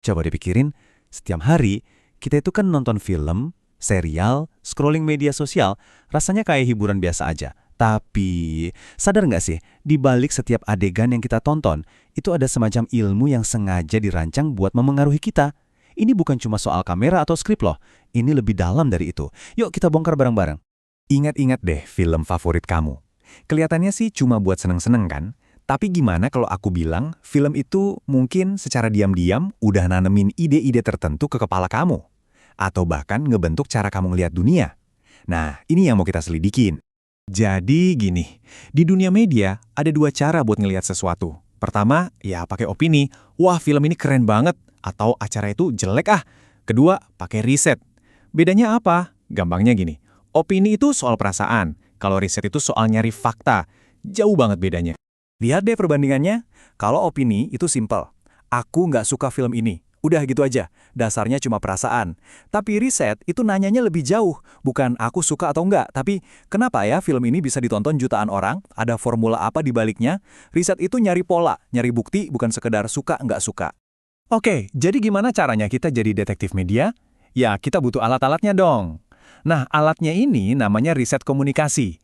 Coba dipikirin, setiap hari kita itu kan nonton film, serial, scrolling media sosial, rasanya kayak hiburan biasa aja. Tapi, sadar nggak sih, di balik setiap adegan yang kita tonton, itu ada semacam ilmu yang sengaja dirancang buat memengaruhi kita. Ini bukan cuma soal kamera atau skrip loh, ini lebih dalam dari itu. Yuk kita bongkar bareng-bareng. Ingat-ingat deh film favorit kamu. Kelihatannya sih cuma buat seneng-seneng kan? Tapi gimana kalau aku bilang film itu mungkin secara diam-diam udah nanemin ide-ide tertentu ke kepala kamu? Atau bahkan ngebentuk cara kamu ngelihat dunia? Nah, ini yang mau kita selidikin. Jadi gini, di dunia media ada dua cara buat ngelihat sesuatu. Pertama, ya pakai opini. Wah, film ini keren banget. Atau acara itu jelek ah. Kedua, pakai riset. Bedanya apa? Gampangnya gini. Opini itu soal perasaan. Kalau riset itu soal nyari fakta. Jauh banget bedanya. Lihat deh perbandingannya. Kalau opini itu simpel. Aku nggak suka film ini. Udah gitu aja. Dasarnya cuma perasaan. Tapi riset itu nanyanya lebih jauh. Bukan aku suka atau enggak, tapi kenapa ya film ini bisa ditonton jutaan orang? Ada formula apa di baliknya? Riset itu nyari pola, nyari bukti, bukan sekedar suka nggak suka. Oke, jadi gimana caranya kita jadi detektif media? Ya, kita butuh alat-alatnya dong. Nah, alatnya ini namanya riset komunikasi.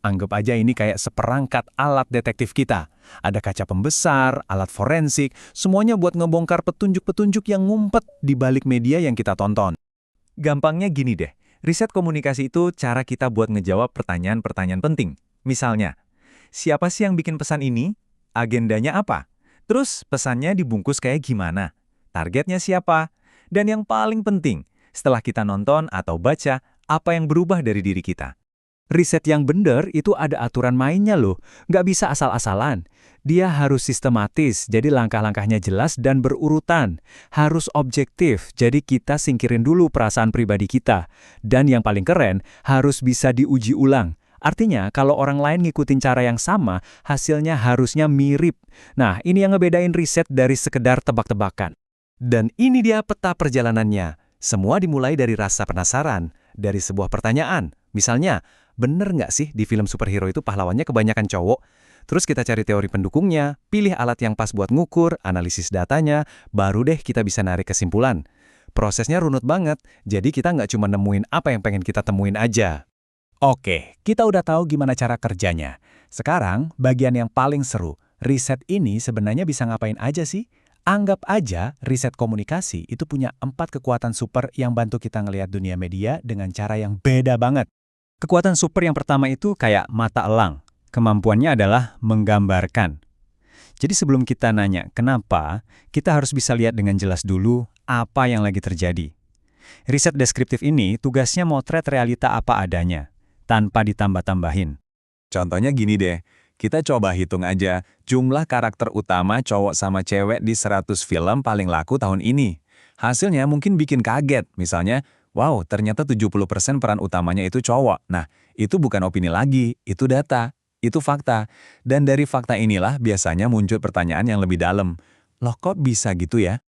Anggap aja ini kayak seperangkat alat detektif kita. Ada kaca pembesar, alat forensik, semuanya buat ngebongkar petunjuk-petunjuk yang ngumpet di balik media yang kita tonton. Gampangnya gini deh, riset komunikasi itu cara kita buat ngejawab pertanyaan-pertanyaan penting. Misalnya, siapa sih yang bikin pesan ini? Agendanya apa? Terus pesannya dibungkus kayak gimana? Targetnya siapa? Dan yang paling penting, setelah kita nonton atau baca, apa yang berubah dari diri kita? Riset yang benar itu ada aturan mainnya loh, nggak bisa asal-asalan. Dia harus sistematis, jadi langkah-langkahnya jelas dan berurutan. Harus objektif, jadi kita singkirin dulu perasaan pribadi kita. Dan yang paling keren, harus bisa diuji ulang. Artinya, kalau orang lain ngikutin cara yang sama, hasilnya harusnya mirip. Nah, ini yang ngebedain riset dari sekedar tebak-tebakan. Dan ini dia peta perjalanannya. Semua dimulai dari rasa penasaran, dari sebuah pertanyaan. Misalnya, bener nggak sih di film superhero itu pahlawannya kebanyakan cowok? Terus kita cari teori pendukungnya, pilih alat yang pas buat ngukur, analisis datanya, baru deh kita bisa narik kesimpulan. Prosesnya runut banget, jadi kita nggak cuma nemuin apa yang pengen kita temuin aja. Oke, kita udah tahu gimana cara kerjanya. Sekarang, bagian yang paling seru. Riset ini sebenarnya bisa ngapain aja sih? Anggap aja riset komunikasi itu punya 4 kekuatan super yang bantu kita ngelihat dunia media dengan cara yang beda banget. Kekuatan super yang pertama itu kayak mata elang. Kemampuannya adalah menggambarkan. Jadi sebelum kita nanya kenapa, kita harus bisa lihat dengan jelas dulu apa yang lagi terjadi. Riset deskriptif ini tugasnya motret realita apa adanya, tanpa ditambah-tambahin. Contohnya gini deh, kita coba hitung aja jumlah karakter utama cowok sama cewek di 100 film paling laku tahun ini. Hasilnya mungkin bikin kaget, misalnya, wow, ternyata 70% peran utamanya itu cowok. Nah, itu bukan opini lagi, itu data, itu fakta. Dan dari fakta inilah biasanya muncul pertanyaan yang lebih dalam. Loh kok bisa gitu ya?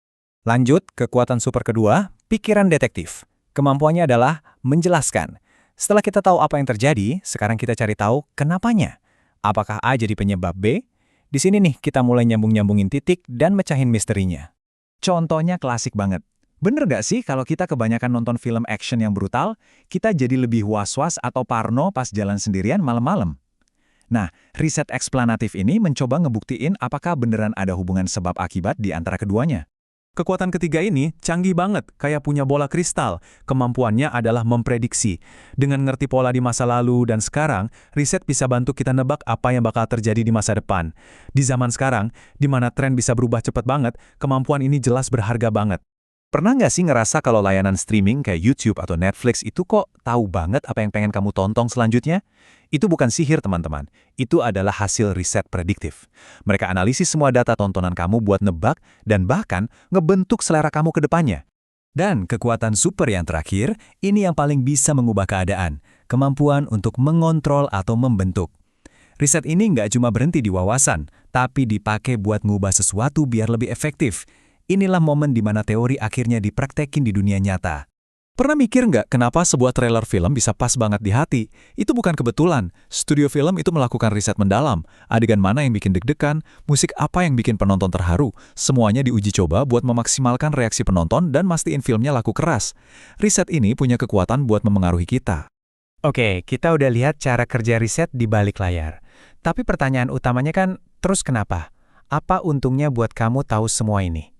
Lanjut, kekuatan super kedua, pikiran detektif. Kemampuannya adalah menjelaskan. Setelah kita tahu apa yang terjadi, sekarang kita cari tahu kenapanya. Apakah A jadi penyebab B? Di sini nih kita mulai nyambung-nyambungin titik dan mecahin misterinya. Contohnya klasik banget. Bener gak sih kalau kita kebanyakan nonton film action yang brutal, kita jadi lebih was-was atau parno pas jalan sendirian malam-malam? Nah, riset eksplanatif ini mencoba ngebuktiin apakah beneran ada hubungan sebab akibat di antara keduanya. Kekuatan ketiga ini canggih banget, kayak punya bola kristal. Kemampuannya adalah memprediksi. Dengan ngerti pola di masa lalu dan sekarang, riset bisa bantu kita nebak apa yang bakal terjadi di masa depan. Di zaman sekarang, di mana tren bisa berubah cepat banget, kemampuan ini jelas berharga banget. Pernah nggak sih ngerasa kalau layanan streaming kayak YouTube atau Netflix itu kok tahu banget apa yang pengen kamu tonton selanjutnya? Itu bukan sihir, teman-teman. Itu adalah hasil riset prediktif. Mereka analisis semua data tontonan kamu buat nebak dan bahkan ngebentuk selera kamu ke depannya. Dan kekuatan super yang terakhir, ini yang paling bisa mengubah keadaan. Kemampuan untuk mengontrol atau membentuk. Riset ini nggak cuma berhenti di wawasan, tapi dipakai buat ngubah sesuatu biar lebih efektif. Inilah momen di mana teori akhirnya dipraktekin di dunia nyata. Pernah mikir nggak kenapa sebuah trailer film bisa pas banget di hati? Itu bukan kebetulan. Studio film itu melakukan riset mendalam. Adegan mana yang bikin deg-degan, musik apa yang bikin penonton terharu. Semuanya diuji coba buat memaksimalkan reaksi penonton dan mastiin filmnya laku keras. Riset ini punya kekuatan buat memengaruhi kita. Oke, kita udah lihat cara kerja riset di balik layar. Tapi pertanyaan utamanya kan, terus kenapa? Apa untungnya buat kamu tahu semua ini?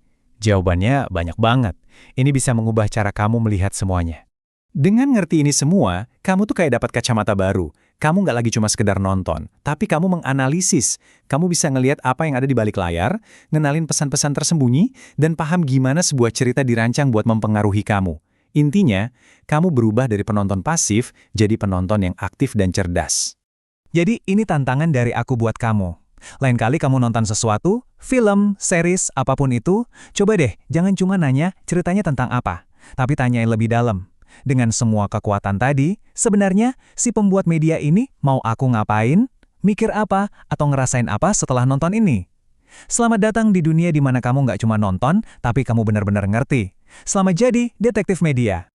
Jawabannya banyak banget. Ini bisa mengubah cara kamu melihat semuanya. Dengan ngerti ini semua, kamu tuh kayak dapat kacamata baru. Kamu nggak lagi cuma sekedar nonton, tapi kamu menganalisis. Kamu bisa ngelihat apa yang ada di balik layar, ngenalin pesan-pesan tersembunyi, dan paham gimana sebuah cerita dirancang buat mempengaruhi kamu. Intinya, kamu berubah dari penonton pasif jadi penonton yang aktif dan cerdas. Jadi ini tantangan dari aku buat kamu. Lain kali kamu nonton sesuatu, film, series, apapun itu, coba deh jangan cuma nanya ceritanya tentang apa, tapi tanyain lebih dalam. Dengan semua kekuatan tadi, sebenarnya si pembuat media ini mau aku ngapain, mikir apa, atau ngerasain apa setelah nonton ini? Selamat datang di dunia di mana kamu nggak cuma nonton, tapi kamu benar-benar ngerti. Selamat jadi detektif media.